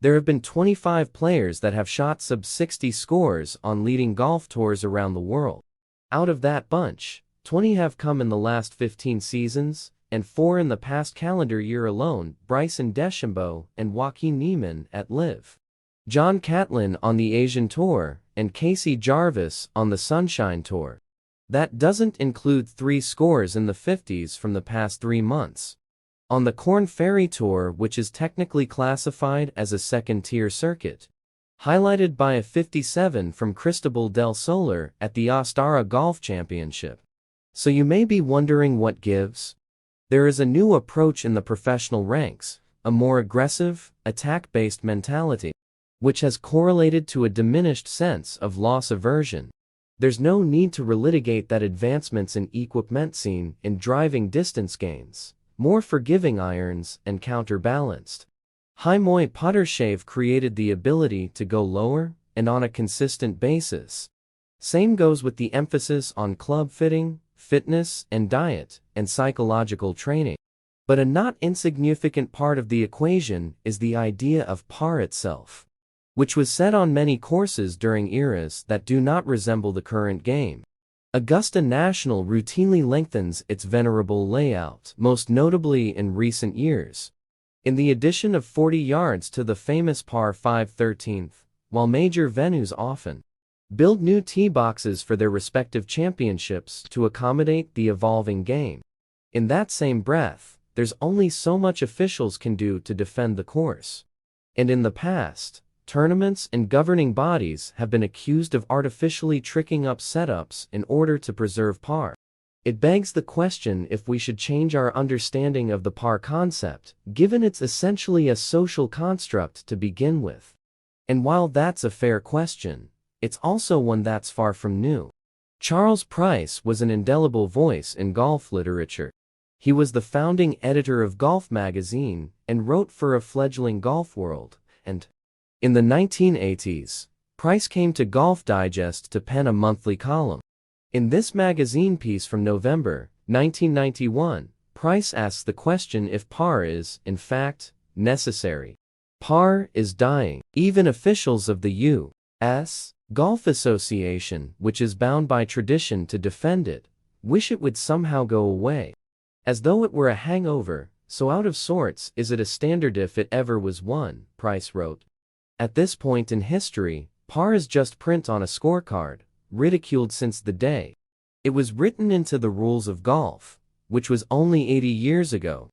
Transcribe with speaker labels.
Speaker 1: There have been 25 players that have shot sub-60 scores on leading golf tours around the world. Out of that bunch, 20 have come in the last 15 seasons, and 4 in the past calendar year alone: Bryson DeChambeau and Joaquin Niemann at LIV, John Catlin on the Asian Tour, and Casey Jarvis on the Sunshine Tour. That doesn't include 3 scores in the 50s from the past 3 months. On the Korn Ferry Tour, which is technically classified as a second-tier circuit, highlighted by a 57 from Cristobal del Solar at the Ostara Golf Championship. So you may be wondering what gives? There is a new approach in the professional ranks, a more aggressive, attack-based mentality, which has correlated to a diminished sense of loss aversion. There's no need to relitigate that advancements in equipment seen in driving distance gains, more forgiving irons, and counterbalanced high-moi putter shave created the ability to go lower, and on a consistent basis. Same goes with the emphasis on club fitting, fitness and diet, and psychological training. But a not insignificant part of the equation is the idea of par itself, which was set on many courses during eras that do not resemble the current game. Augusta National routinely lengthens its venerable layout, most notably in recent years, in the addition of 40 yards to the famous par 5 13th, while major venues often build new tee boxes for their respective championships to accommodate the evolving game. In that same breath, there's only so much officials can do to defend the course. And in the past, tournaments and governing bodies have been accused of artificially tricking up setups in order to preserve par. It begs the question if we should change our understanding of the par concept, given it's essentially a social construct to begin with. And while that's a fair question, it's also one that's far from new. Charles Price was an indelible voice in golf literature. He was the founding editor of Golf Magazine and wrote for a fledgling golf world, and in the 1980s, Price came to Golf Digest to pen a monthly column. In this magazine piece from November 1991, Price asks the question if par is, in fact, necessary. Par is dying. Even officials of the U.S. Golf Association, which is bound by tradition to defend it, wish it would somehow go away. As though it were a hangover, so out of sorts is it a standard if it ever was one, Price wrote. At this point in history, par is just print on a scorecard, ridiculed since the day it was written into the rules of golf, which was only 80 years ago.